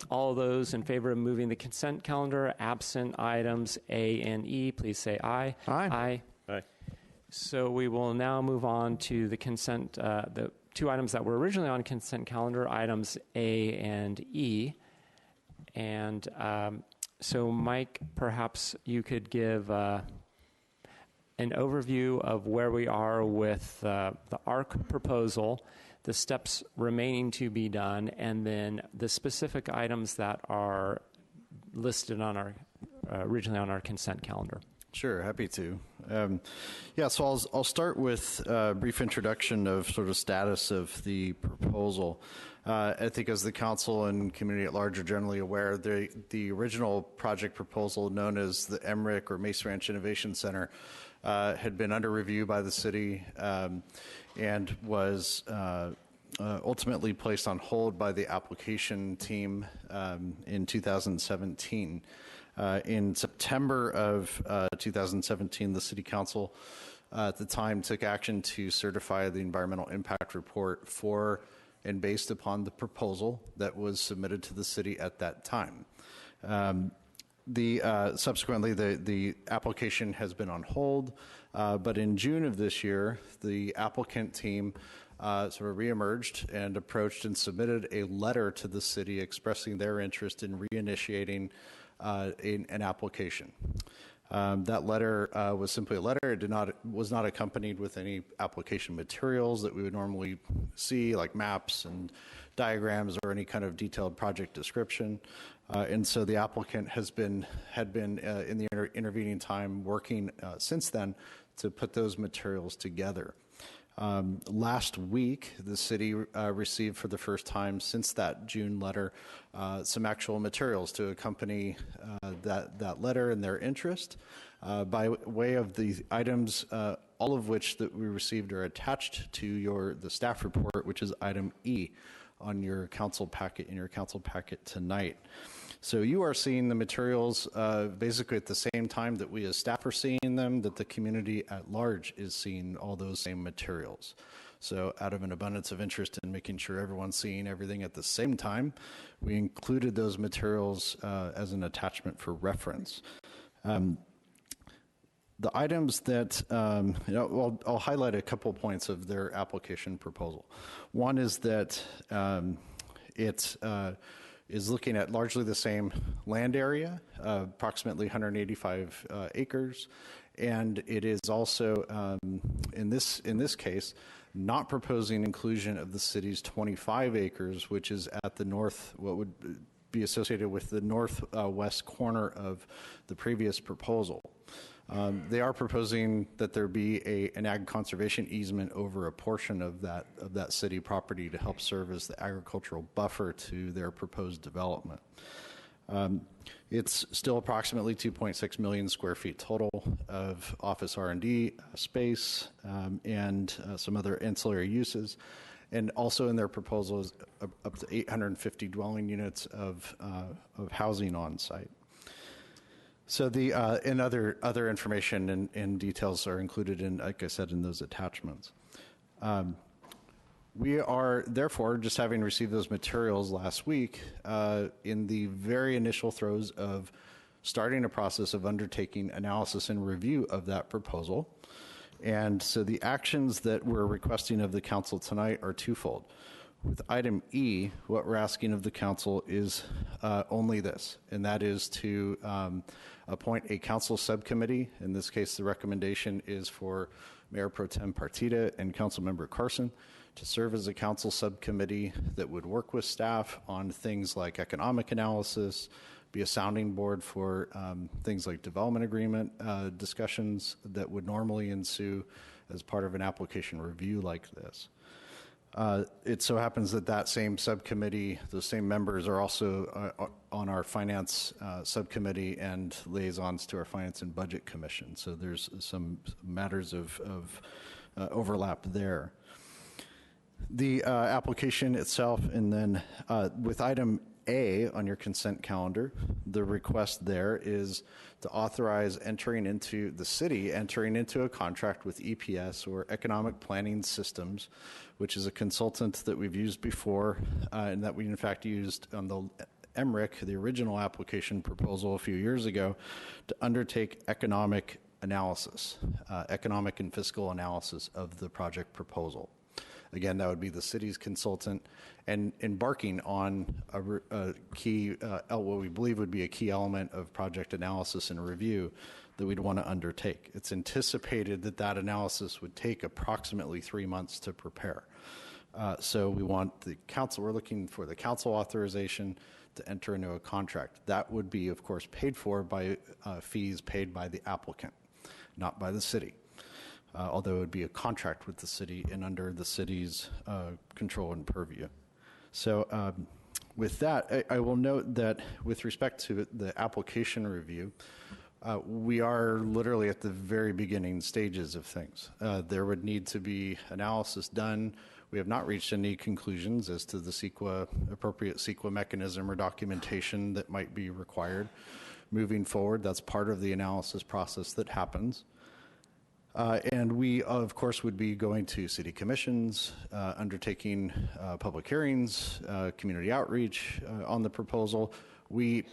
All those in favor of moving the consent calendar, absent items A and E, please say aye. Aye. Aye. So we will now move on to the consent, the two items that were originally on consent calendar, items A and E. And so, Mike, perhaps you could give an overview of where we are with the ARC proposal, the steps remaining to be done, and then the specific items that are listed on our originally on our consent calendar. Sure, happy to. So I'll start with a brief introduction of sort of status of the proposal. I think as the council and community at large are generally aware, the original project proposal known as the Emmerich or Mace Ranch Innovation Center had been under review by the city and was ultimately placed on hold by the application team in 2017. In September of 2017, the City Council at the time took action to certify the environmental impact report for and based upon the proposal that was submitted to the city at that time. Subsequently, the application has been on hold, but in June of this year, the applicant team sort of reemerged and approached and submitted a letter to the city expressing their interest in reinitiating an application. That letter was simply a letter. It was not accompanied with any application materials that we would normally see, like maps and diagrams or any kind of detailed project description. And so the applicant had been in the intervening time working since then to put those materials together. Last week, the city received for the first time since that June letter some actual materials to accompany that letter and their interest by way of the items, all of which that we received are attached to the staff report, which is item E on your council packet tonight. So you are seeing the materials basically at the same time that we as staff are seeing them, that the community at large is seeing all those same materials. So out of an abundance of interest in making sure everyone's seeing everything at the same time, we included those materials as an attachment for reference. The items that, I'll highlight a couple points of their application proposal. One is that it is looking at largely the same land area, approximately 185 acres, and it is also, in this case, not proposing inclusion of the city's 25 acres, which is at the north, what would be associated with the northwest corner of the previous proposal. They are proposing that there be an ag conservation easement over a portion of that city property to help serve as the agricultural buffer to their proposed development. It's still approximately 2.6 million square feet total of office R&D space and some other ancillary uses. And also in their proposal is up to 850 dwelling units of housing on site. So and other information and details are included in, like I said, in those attachments. We are therefore, just having received those materials last week, in the very initial throes of starting a process of undertaking analysis and review of that proposal. And so the actions that we're requesting of the council tonight are twofold. With item E, what we're asking of the council is only this, and that is to appoint a council subcommittee. In this case, the recommendation is for Mayor Pro Tem Partita and Councilmember Carson to serve as a council subcommittee that would work with staff on things like economic analysis, be a sounding board for things like development agreement discussions that would normally ensue as part of an application review like this. It so happens that same subcommittee, those same members are also on our finance subcommittee and liaisons to our finance and budget commission. So there's some matters of overlap there. The application itself, and then with item A on your consent calendar, the request there is to authorize entering into a contract with EPS, or Economic Planning Systems, which is a consultant that we've used before and that we in fact used on the Emmerich, the original application proposal a few years ago, to undertake economic analysis, economic and fiscal analysis of the project proposal. Again, that would be the city's consultant and embarking on a key, what we believe would be a key element of project analysis and review that we'd want to undertake. It's anticipated that that analysis would take approximately 3 months to prepare. So we want the council, we're looking for the council authorization to enter into a contract. That would be, of course, paid for by fees paid by the applicant, not by the city. Although it would be a contract with the city and under the city's control and purview. So with that, I will note that with respect to the application review, we are literally at the very beginning stages of things. There would need to be analysis done. We have not reached any conclusions as to the appropriate CEQA mechanism or documentation that might be required moving forward. That's part of the analysis process that happens. And we, of course, would be going to city commissions, undertaking public hearings, community outreach on the proposal. We,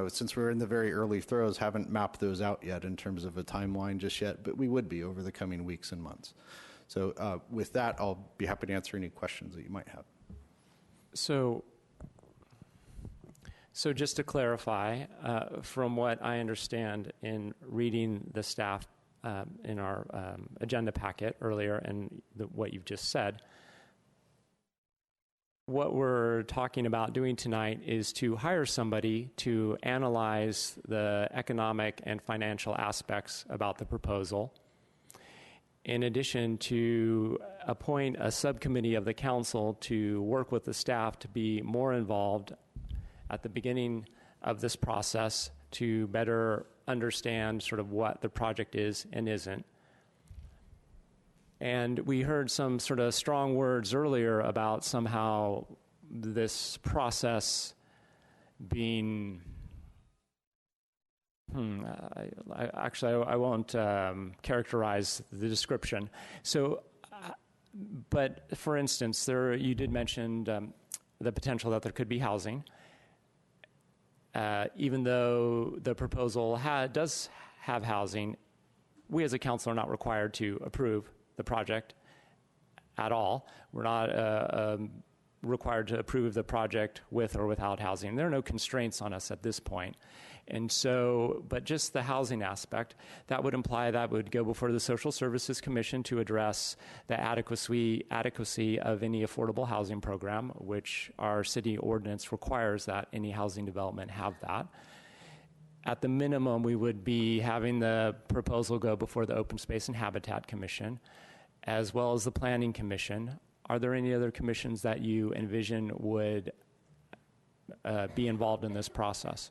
since we're in the very early throes, haven't mapped those out yet in terms of a timeline just yet, but we would be over the coming weeks and months. So with that, I'll be happy to answer any questions that you might have. So just to clarify, from what I understand in reading the staff in our agenda packet earlier and what you've just said, what we're talking about doing tonight is to hire somebody to analyze the economic and financial aspects about the proposal, in addition to appoint a subcommittee of the council to work with the staff to be more involved at the beginning of this process to better understand sort of what the project is and isn't. And we heard some sort of strong words earlier about somehow this process being, I won't characterize the description. So, but for instance, you did mention the potential that there could be housing. Even though the proposal does have housing, we as a council are not required to approve the project at all. We're not required to approve the project with or without housing. There are no constraints on us at this point. And so, but just the housing aspect, that would imply that would go before the Social Services Commission to address the adequacy of any affordable housing program, which our city ordinance requires that any housing development have that. At the minimum, we would be having the proposal go before the Open Space and Habitat Commission, as well as the Planning Commission. Are there any other commissions that you envision would be involved in this process?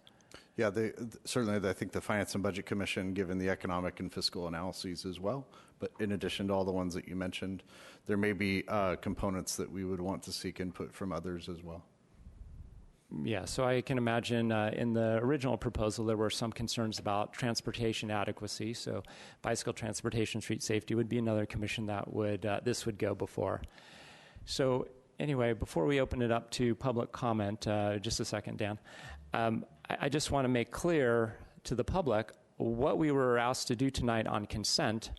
Yeah, certainly I think the Finance and Budget Commission, given the economic and fiscal analyses as well. But in addition to all the ones that you mentioned, there may be components that we would want to seek input from others as well. Yeah, so I can imagine in the original proposal there were some concerns about transportation adequacy. So bicycle transportation, street safety would be another commission that this would go before. So anyway, before we open it up to public comment, just a second, Dan. I just want to make clear to the public what we were asked to do tonight on consent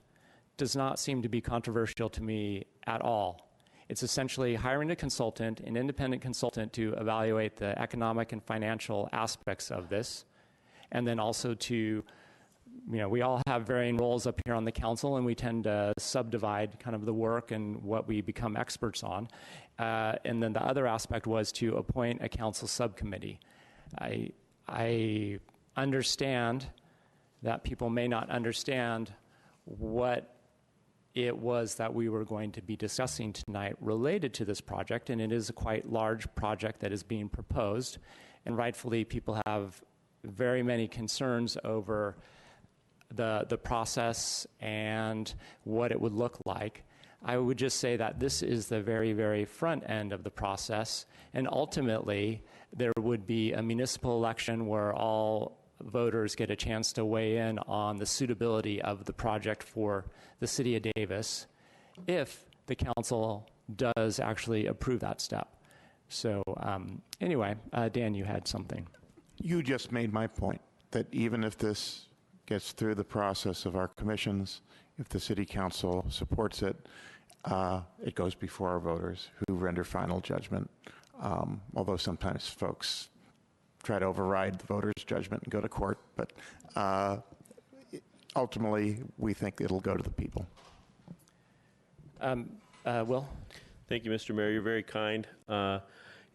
does not seem to be controversial to me at all. It's essentially hiring a consultant, an independent consultant, to evaluate the economic and financial aspects of this, and then also to, we all have varying roles up here on the council, and we tend to subdivide kind of the work and what we become experts on. And then the other aspect was to appoint a council subcommittee. I understand that people may not understand what it was that we were going to be discussing tonight related to this project, and it is a quite large project that is being proposed, and rightfully people have very many concerns over the process and what it would look like. I would just say that this is the very, very front end of the process, and ultimately there would be a municipal election where all voters get a chance to weigh in on the suitability of the project for the city of Davis if the council does actually approve that step. So anyway, Dan, you had something. You just made my point, that even if this gets through the process of our commissions, if the city council supports it, it goes before our voters who render final judgment. Although sometimes folks try to override the voters' judgment and go to court, but ultimately we think it'll go to the people. Will? Thank you, Mr. Mayor. You're very kind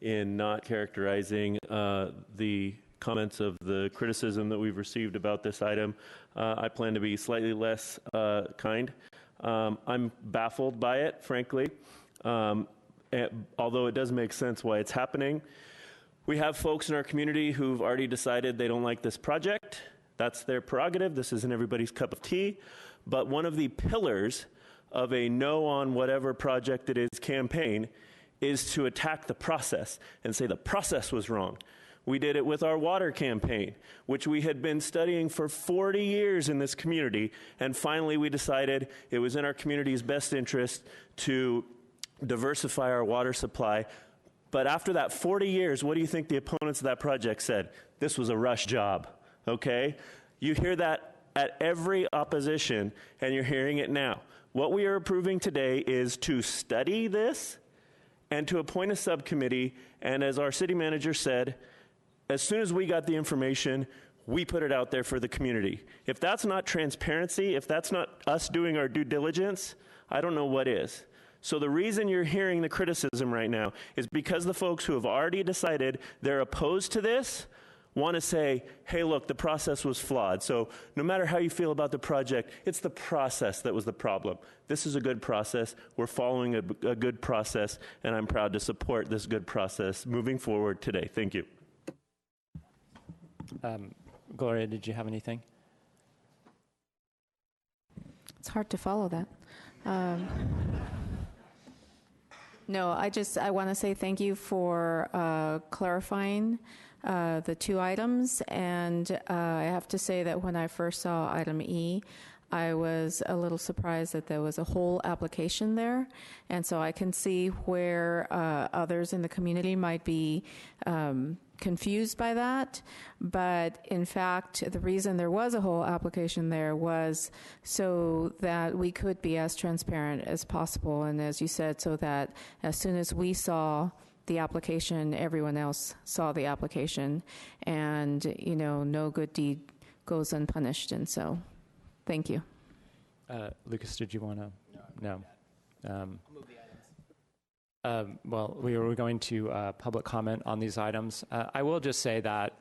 in not characterizing the comments of the criticism that we've received about this item. I plan to be slightly less kind. I'm baffled by it, frankly, although it does make sense why it's happening. We have folks in our community who've already decided they don't like this project. That's their prerogative. This isn't everybody's cup of tea. But one of the pillars of a no on whatever project it is campaign is to attack the process and say the process was wrong. We did it with our water campaign, which we had been studying for 40 years in this community, and finally we decided it was in our community's best interest to diversify our water supply. But after that 40 years, what do you think the opponents of that project said? This was a rush job, okay? You hear that at every opposition, and you're hearing it now. What we are approving today is to study this and to appoint a subcommittee, and as our city manager said, as soon as we got the information, we put it out there for the community. If that's not transparency, if that's not us doing our due diligence, I don't know what is. So the reason you're hearing the criticism right now is because the folks who have already decided they're opposed to this want to say, hey, look, the process was flawed. So no matter how you feel about the project, it's the process that was the problem. This is a good process. We're following a good process, and I'm proud to support this good process moving forward today. Thank you. Gloria, did you have anything? It's hard to follow that. No, I want to say thank you for clarifying the two items. And I have to say that when I first saw item E, I was a little surprised that there was a whole application there. And so I can see where others in the community might be confused by that. But in fact, the reason there was a whole application there was so that we could be as transparent as possible. And as you said, so that as soon as we saw the application, everyone else saw the application. And, you know, no good deed goes unpunished. And so, thank you. Lucas, did you want to? No. I'll move the items. Well, we were going to public comment on these items. I will just say that,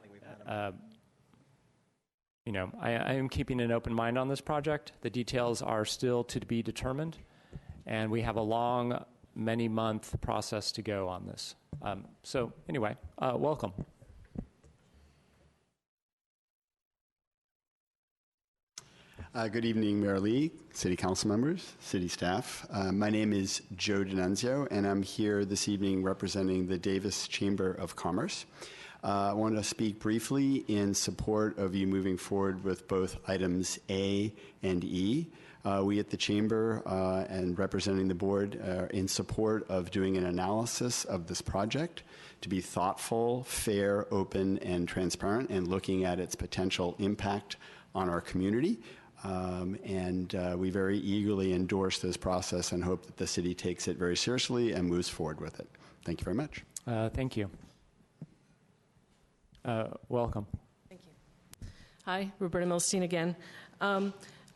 you know, I am keeping an open mind on this project. The details are still to be determined, and we have a long, many-month process to go on this. So anyway, welcome. Good evening, Mayor Lee, City Council members, City staff. My name is Joe D'Annunzio, and I'm here this evening representing the Davis Chamber of Commerce. I want to speak briefly in support of you moving forward with both items A and E. We at the Chamber and representing the board are in support of doing an analysis of this project to be thoughtful, fair, open, and transparent, and looking at its potential impact on our community. We very eagerly endorse this process and hope that the city takes it very seriously and moves forward with it. Thank you very much. Thank you. Welcome. Thank you. Hi, Roberta Milstein again.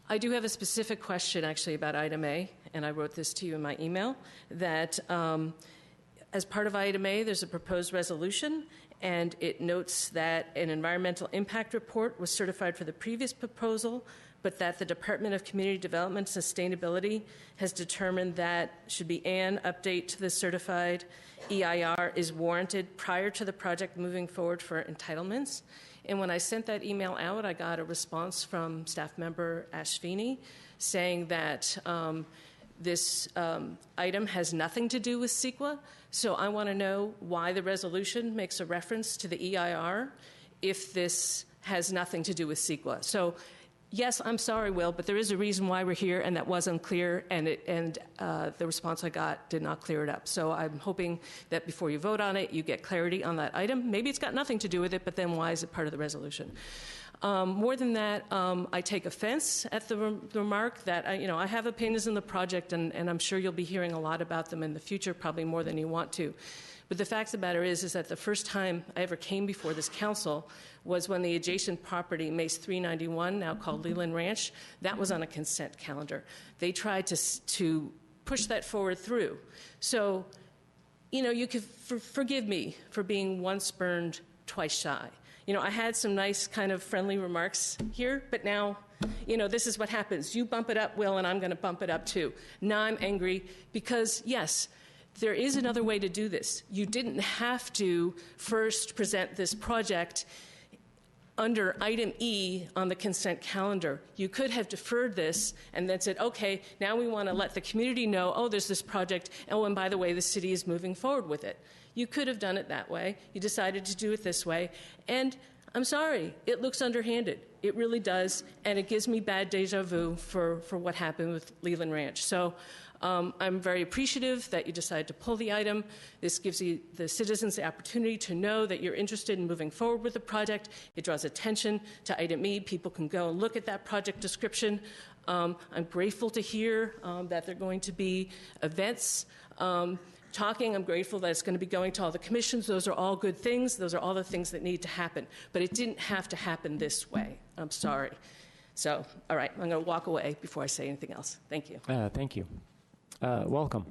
I do have a specific question actually about item A, and I wrote this to you in my email, that as part of item A, there's a proposed resolution, and it notes that an environmental impact report was certified for the previous proposal, but that the Department of Community Development and Sustainability has determined that should be an update to the certified EIR is warranted prior to the project moving forward for entitlements. And when I sent that email out, I got a response from staff member Ashvini saying that this item has nothing to do with CEQA. So I want to know why the resolution makes a reference to the EIR if this has nothing to do with CEQA. So Yes, I'm sorry, Will, but there is a reason why we're here, and that was unclear, and the response I got did not clear it up. So I'm hoping that before you vote on it, you get clarity on that item. Maybe it's got nothing to do with it, but then why is it part of the resolution? More than that, I take offense at the remark that I have opinions on the project, and I'm sure you'll be hearing a lot about them in the future, probably more than you want to. But the fact of the matter is that the first time I ever came before this council was when the adjacent property, Mace 391, now called Leland Ranch, that was on a consent calendar. They tried to push that forward through. So, you could forgive me for being once burned, twice shy. I had some nice kind of friendly remarks here, but now, this is what happens. You bump it up, Will, and I'm going to bump it up too. Now I'm angry because, yes, there is another way to do this. You didn't have to first present this project under item E on the consent calendar. You could have deferred this and then said, okay, now we want to let the community know, oh, there's this project, and by the way, the city is moving forward with it. You could have done it that way. You decided to do it this way. And I'm sorry, it looks underhanded. It really does, and it gives me bad deja vu for what happened with Leland Ranch. So I'm very appreciative that you decided to pull the item. This gives the citizens the opportunity to know that you're interested in moving forward with the project. It draws attention to item E. People can go and look at that project description. I'm grateful to hear that there are going to be events. I'm grateful that it's going to be going to all the commissions. Those are all good things. Those are all the things that need to happen. But it didn't have to happen this way. I'm sorry. So, all right, I'm going to walk away before I say anything else. Thank you. Thank you. Welcome.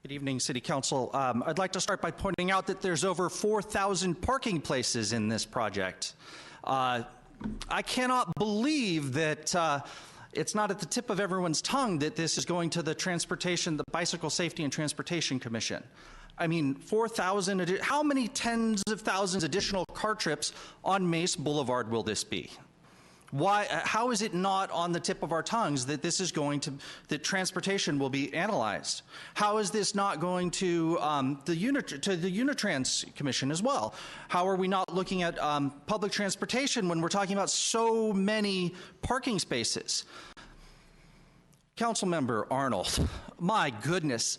Good evening, City Council. I'd like to start by pointing out that there's over 4,000 parking places in this project. I cannot believe that it's not at the tip of everyone's tongue that this is going to the Bicycle Safety and Transportation Commission. I mean, 4,000, how many tens of thousands additional car trips on Mace Boulevard will this be? Why? How is it not on the tip of our tongues that this is that transportation will be analyzed? How is this not going to the Unitrans Commission as well? How are we not looking at public transportation when we're talking about so many parking spaces? Councilmember Arnold, my goodness.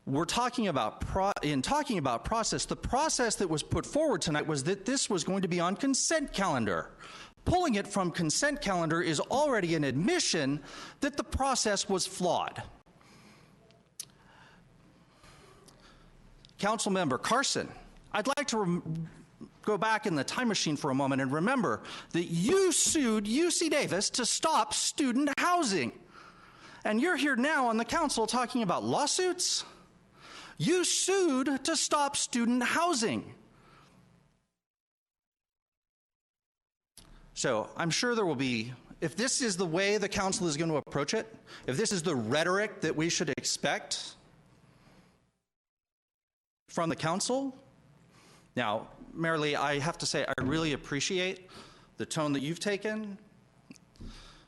We're talking about process. The process that was put forward tonight was that this was going to be on consent calendar. Pulling it from consent calendar is already an admission that the process was flawed. Councilmember Carson, I'd like to go back in the time machine for a moment and remember that you sued UC Davis to stop student housing. And you're here now on the council talking about lawsuits? You sued to stop student housing. So I'm sure there will be, if this is the way the council is going to approach it, if this is the rhetoric that we should expect from the council. Now, Mayor Lee, I have to say I really appreciate the tone that you've taken.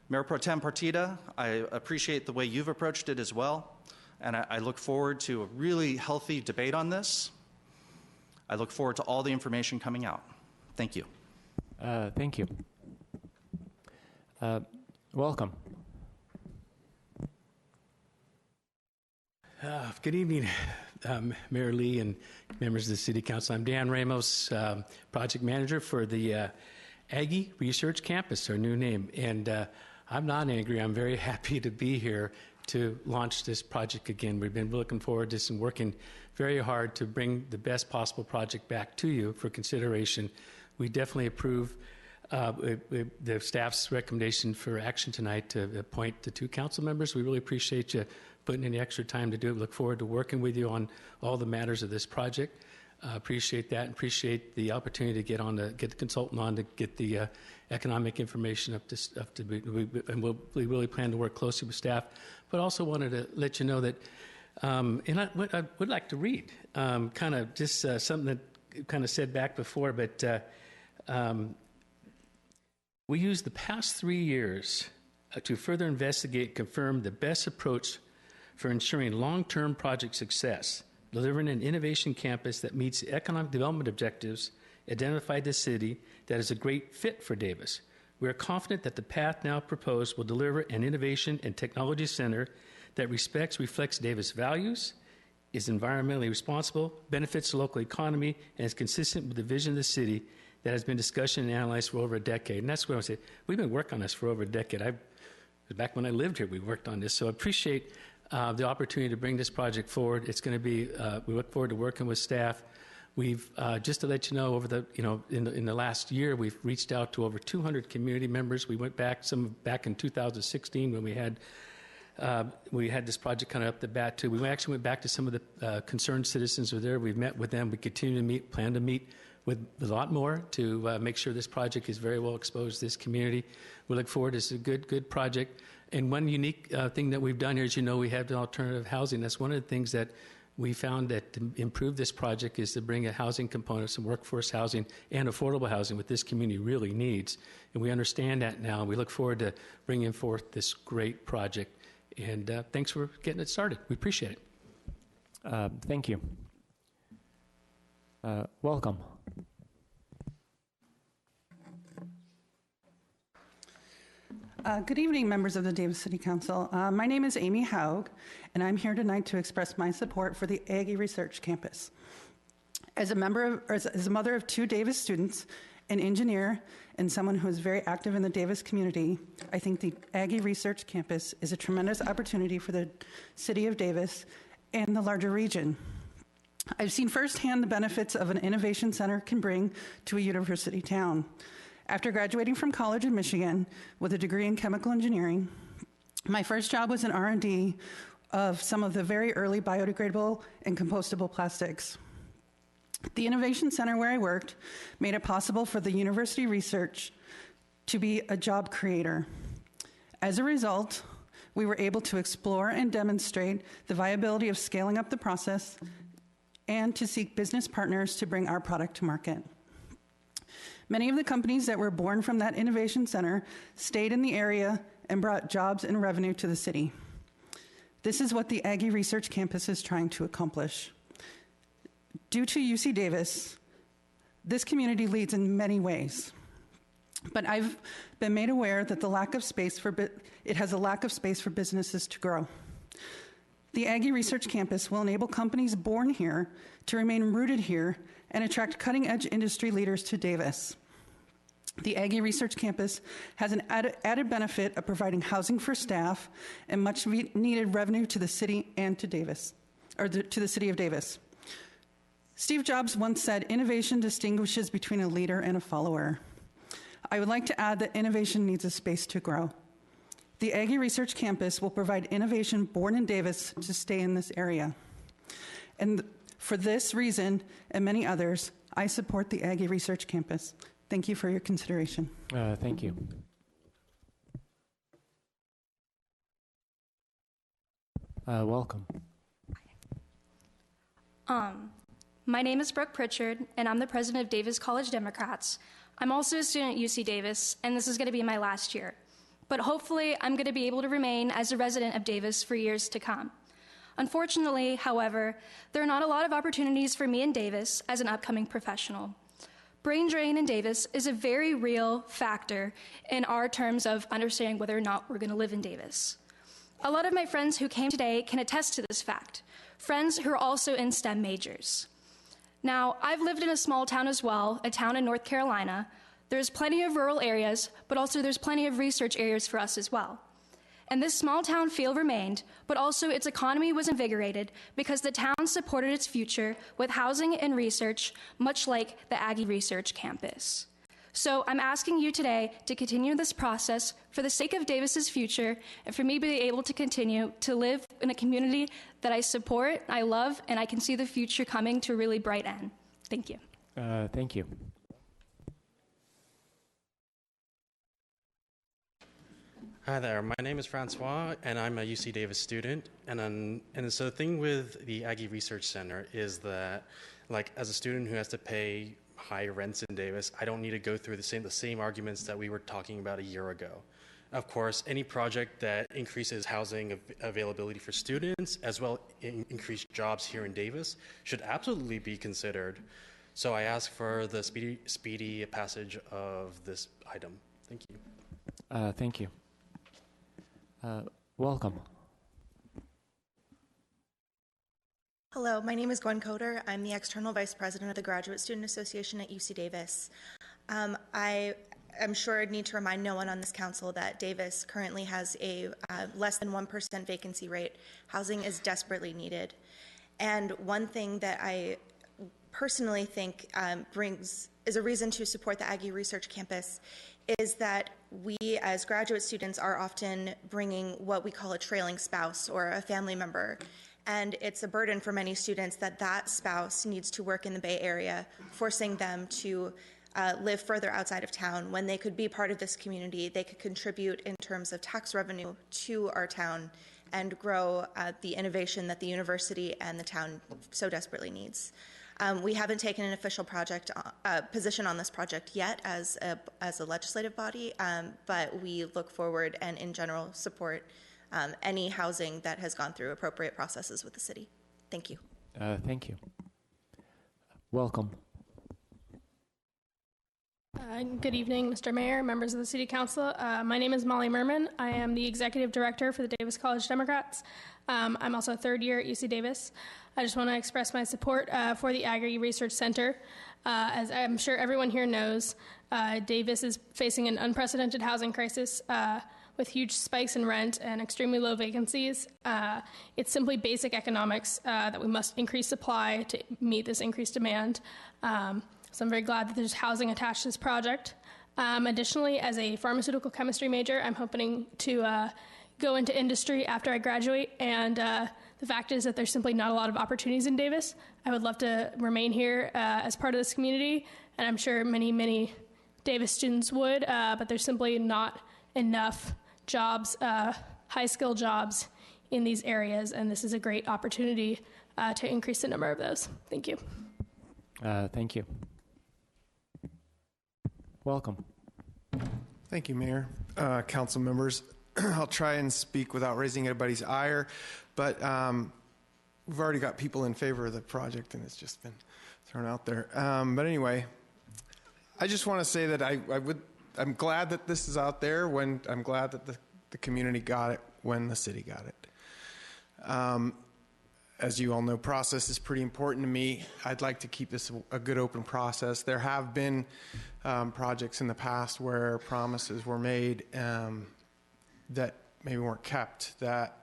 Mayor Pro Tem Partida, I appreciate the way you've approached it as well. And I look forward to a really healthy debate on this. I look forward to all the information coming out. Thank you. Thank you. Welcome. Good evening, Mayor Lee and members of the City Council. I'm Dan Ramos, project manager for the Aggie Research Campus, our new name. And I'm not angry. I'm very happy to be here to launch this project again. We've been looking forward to this and working very hard to bring the best possible project back to you for consideration. We definitely approve the staff's recommendation for action tonight to appoint the two council members. We really appreciate you putting in the extra time to do it. We look forward to working with you on all the matters of this project. Appreciate that and appreciate the opportunity to get the consultant on to get the economic information up to and we really plan to work closely with staff. But also wanted to let you know that, and I would like to read kind of just something that kind of said back before, but we used the past 3 years to further investigate and confirm the best approach for ensuring long-term project success, delivering an innovation campus that meets the economic development objectives, identified the city that is a great fit for Davis. We are confident that the path now proposed will deliver an innovation and technology center that reflects Davis values, is environmentally responsible, benefits the local economy, and is consistent with the vision of the city that has been discussed and analyzed for over a decade. And that's what I say. We've been working on this for over a decade. Back when I lived here, we worked on this. So I appreciate the opportunity to bring this project forward. It's going to be, we look forward to working with staff. We've, just to let you know, in the last year, we've reached out to over 200 community members. We went back in 2016 when we had this project kind of up the bat too. We actually went back to some of the concerned citizens who were there. We've met with them. We continue to plan to meet with a lot more to make sure this project is very well exposed to this community. We look forward. It's a good project. And one unique thing that we've done here is, we have the alternative housing. That's one of the things that we found that to improve this project is to bring a housing component, some workforce housing and affordable housing, what this community really needs. And we understand that now. We look forward to bringing forth this great project. And thanks for getting it started. We appreciate it. Thank you. Welcome. Good evening, members of the Davis City Council. My name is Amy Haug, and I'm here tonight to express my support for the Aggie Research Campus. As a mother of 2 Davis students, an engineer, and someone who is very active in the Davis community, I think the Aggie Research Campus is a tremendous opportunity for the city of Davis and the larger region. I've seen firsthand the benefits of an innovation center can bring to a university town. After graduating from college in Michigan with a degree in chemical engineering, my first job was in R&D of some of the very early biodegradable and compostable plastics. The Innovation Center where I worked made it possible for the university research to be a job creator. As a result, we were able to explore and demonstrate the viability of scaling up the process and to seek business partners to bring our product to market. Many of the companies that were born from that innovation center stayed in the area and brought jobs and revenue to the city. This is what the Aggie Research Campus is trying to accomplish. Due to UC Davis, this community leads in many ways, but I've been made aware that it has a lack of space for businesses to grow. The Aggie Research Campus will enable companies born here to remain rooted here and attract cutting-edge industry leaders to Davis. The Aggie Research Campus has an added benefit of providing housing for staff and much needed revenue to the city and to Davis, to the city of Davis. Steve Jobs once said, "Innovation distinguishes between a leader and a follower." I would like to add that innovation needs a space to grow. The Aggie Research Campus will provide innovation born in Davis to stay in this area. And for this reason and many others, I support the Aggie Research Campus. Thank you for your consideration. Thank you. Welcome. My name is Brooke Pritchard, and I'm the president of Davis College Democrats. I'm also a student at UC Davis, and this is going to be my last year. But hopefully, I'm going to be able to remain as a resident of Davis for years to come. Unfortunately, however, there are not a lot of opportunities for me in Davis as an upcoming professional. Brain drain in Davis is a very real factor in our terms of understanding whether or not we're going to live in Davis. A lot of my friends who came today can attest to this fact, friends who are also in STEM majors. Now, I've lived in a small town as well, a town in North Carolina. There's plenty of rural areas, but also there's plenty of research areas for us as well. And this small town feel remained, but also its economy was invigorated because the town supported its future with housing and research, much like the Aggie Research Campus. So I'm asking you today to continue this process for the sake of Davis's future and for me to be able to continue to live in a community that I support, I love, and I can see the future coming to a really bright end. Thank you. Thank you. Hi there, my name is Francois, and I'm a UC Davis student. And so the thing with the Aggie Research Center is that, like, as a student who has to pay high rents in Davis, I don't need to go through the same arguments that we were talking about a year ago. Of course, any project that increases housing availability for students, as well as increased jobs here in Davis, should absolutely be considered. So I ask for the speedy passage of this item. Thank you. Thank you. Welcome. Hello, my name is Gwen Coder. I'm the External Vice President of the Graduate Student Association at UC Davis. I am sure I need to remind no one on this council that Davis currently has a less than 1% vacancy rate. Housing is desperately needed. And one thing that I personally think is a reason to support the Aggie Research Campus is that we as graduate students are often bringing what we call a trailing spouse or a family member. And it's a burden for many students that spouse needs to work in the Bay Area, forcing them to live further outside of town. When they could be part of this community, they could contribute in terms of tax revenue to our town and grow the innovation that the university and the town so desperately needs. We haven't taken an official position on this project yet as a legislative body, but we look forward and in general support any housing that has gone through appropriate processes with the city. Thank you. Thank you. Welcome. Good evening, Mr. Mayor, members of the City Council. My name is Molly Merman. I am the Executive Director for the Davis College Democrats. I'm also a third year at UC Davis. I just want to express my support for the Aggie Research Center. As I'm sure everyone here knows, Davis is facing an unprecedented housing crisis with huge spikes in rent and extremely low vacancies. It's simply basic economics that we must increase supply to meet this increased demand. So I'm very glad that there's housing attached to this project. Additionally, as a pharmaceutical chemistry major, I'm hoping to go into industry after I graduate, and the fact is that there's simply not a lot of opportunities in Davis. I would love to remain here as part of this community, and I'm sure many, many Davis students would, but there's simply not enough jobs, high-skill jobs in these areas, and this is a great opportunity to increase the number of those. Thank you. Thank you. Welcome. Thank you, Mayor. Council members, I'll try and speak without raising anybody's ire, but we've already got people in favor of the project, and it's just been thrown out there. But anyway, I just want to say that I'm glad that this is out there. I'm glad that the community got it when the city got it. As you all know, process is pretty important to me. I'd like to keep this a good open process. There have been projects in the past where promises were made that maybe weren't kept. That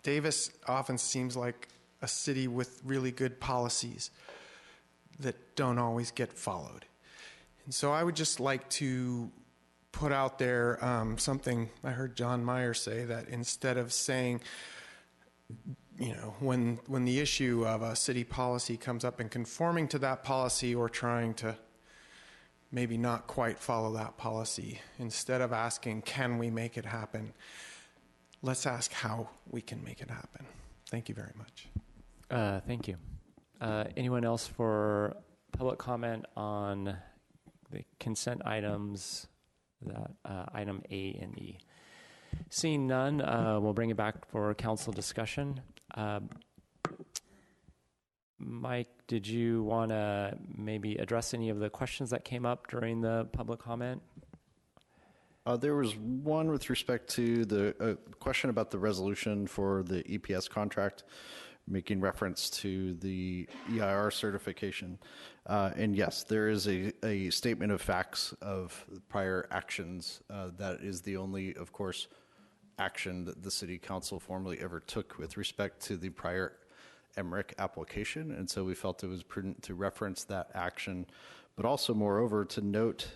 Davis often seems like a city with really good policies that don't always get followed. And so I would just like to put out there something I heard John Meyer say, that instead of saying, you know, when the issue of a city policy comes up and conforming to that policy or trying to maybe not quite follow that policy, instead of asking, can we make it happen, let's ask how we can make it happen. Thank you very much. Thank you. Anyone else for public comment on the consent items, that item A and E? Seeing none, we'll bring it back for council discussion. Mike, did you want to maybe address any of the questions that came up during the public comment? There was one with respect to the question about the resolution for the EPS contract, making reference to the EIR certification. And yes, there is a statement of facts of prior actions. That is the only, of course, action that the city council formally ever took with respect to the prior MRIC application. And so we felt it was prudent to reference that action, but also moreover to note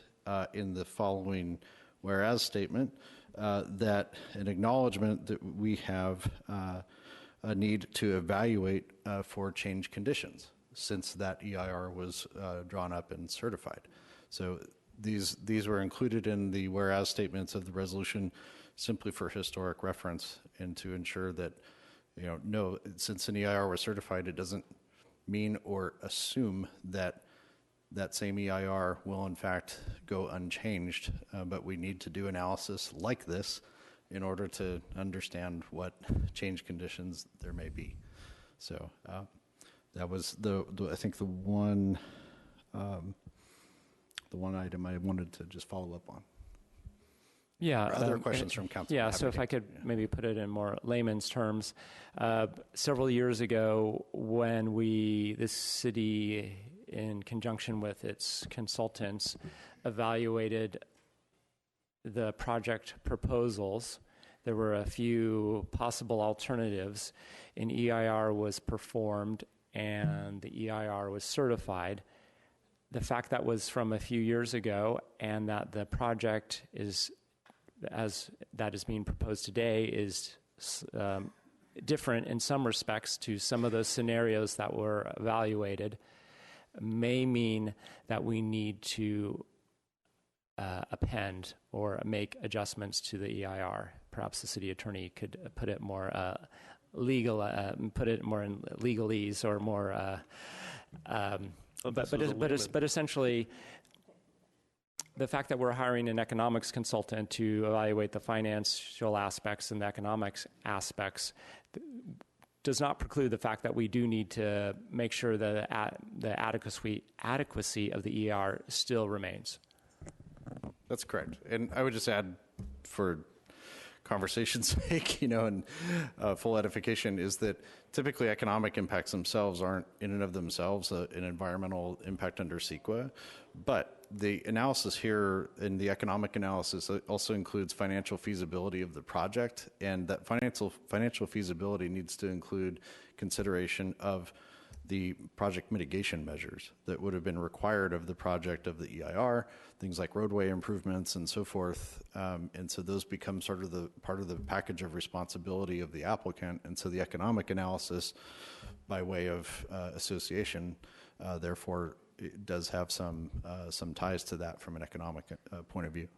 in the following whereas statement that an acknowledgement that we have a need to evaluate for change conditions since that EIR was drawn up and certified. So these were included in the whereas statements of the resolution simply for historic reference and to ensure that, you know, no, since an EIR was certified, it doesn't mean or assume that that same EIR will in fact go unchanged, but we need to do analysis like this in order to understand what change conditions there may be. So that was I think the one item I wanted to just follow up on. Yeah. Or other questions from council? Yeah, so if I could maybe put it in more layman's terms. Several years ago, when this city, in conjunction with its consultants, evaluated the project proposals, there were a few possible alternatives. An EIR was performed, and the EIR was certified. The fact that was from a few years ago, and that the project is, as that is being proposed today, is different in some respects to some of those scenarios that were evaluated, may mean that we need to append or make adjustments to the EIR. Perhaps the city attorney could put it more put it more in legalese or more. But essentially, the fact that we're hiring an economics consultant to evaluate the financial aspects and the economics aspects does not preclude the fact that we do need to make sure that the adequacy of the ER still remains. That's correct. And I would just add, for conversation's sake, and full edification, is that typically economic impacts themselves aren't in and of themselves an environmental impact under CEQA, but the analysis here in the economic analysis also includes financial feasibility of the project, and that financial feasibility needs to include consideration of the project mitigation measures that would have been required of the project of the EIR, things like roadway improvements and so forth. And so those become sort of the part of the package of responsibility of the applicant. And so the economic analysis, by way of association, therefore, it does have some ties to that from an economic point of view.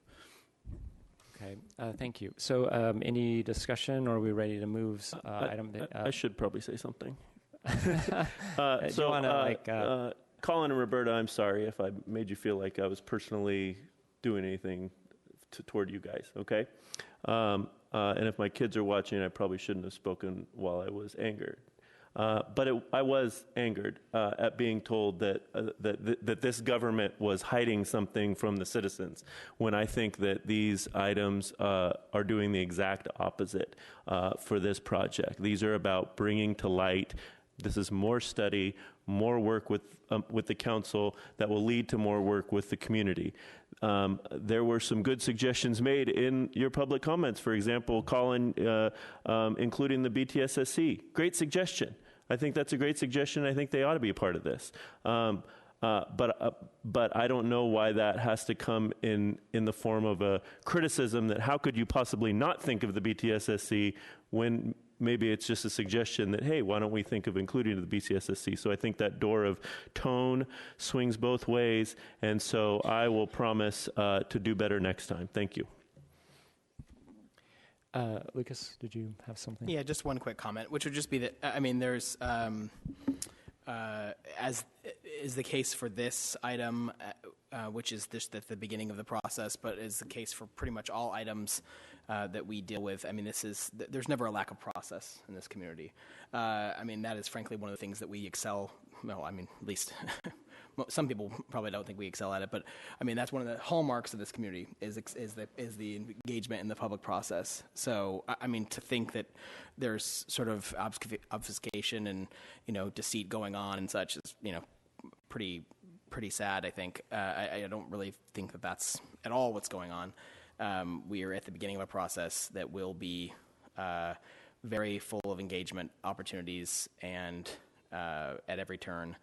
Okay, thank you. So any discussion, or are we ready to move item? I should probably say something. So, Colin and Roberta, I'm sorry if I made you feel like I was personally doing anything toward you guys, okay? And if my kids are watching, I probably shouldn't have spoken while I was angered. But I was angered at being told that this government was hiding something from the citizens, when I think that these items are doing the exact opposite for this project. These are about bringing to light. This is more study, more work with the council that will lead to more work with the community. There were some good suggestions made in your public comments. For example, Colin, including the BTSSC. Great suggestion. I think that's a great suggestion. I think they ought to be a part of this. But I don't know why that has to come in the form of a criticism that how could you possibly not think of the BTSSC when maybe it's just a suggestion that, hey, why don't we think of including the BTSSC? So I think that door of tone swings both ways, and so I will promise to do better next time. Thank you. Lucas, did you have something? Yeah, just one quick comment, which would just be that, there's, as is the case for this item, which is just at the beginning of the process, but is the case for pretty much all items that we deal with. There's never a lack of process in this community. That is frankly one of the things that we excel, at least some people probably don't think we excel at it, but that's one of the hallmarks of this community is the engagement in the public process. So to think that there's sort of obfuscation and deceit going on and such is pretty sad. I think I don't really think that that's at all what's going on. We are at the beginning of a process that will be very full of engagement opportunities and at every turn.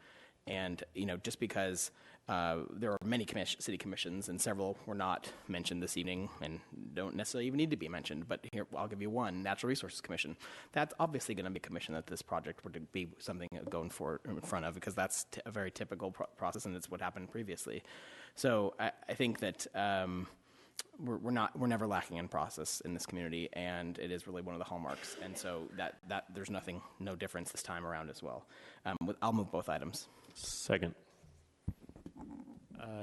And, just because there are many city commissions and several were not mentioned this evening and don't necessarily even need to be mentioned, but here, I'll give you one, Natural Resources Commission. That's obviously going to be a commission that this project would be something going forward in front of, because that's a very typical process, and it's what happened previously. So I think that we're never lacking in process in this community, and it is really one of the hallmarks. And so that there's no difference this time around as well. I'll move both items. Second.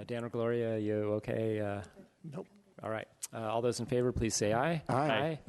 Dan or Gloria, you okay? Nope. All right. All those in favor, please say aye. Aye.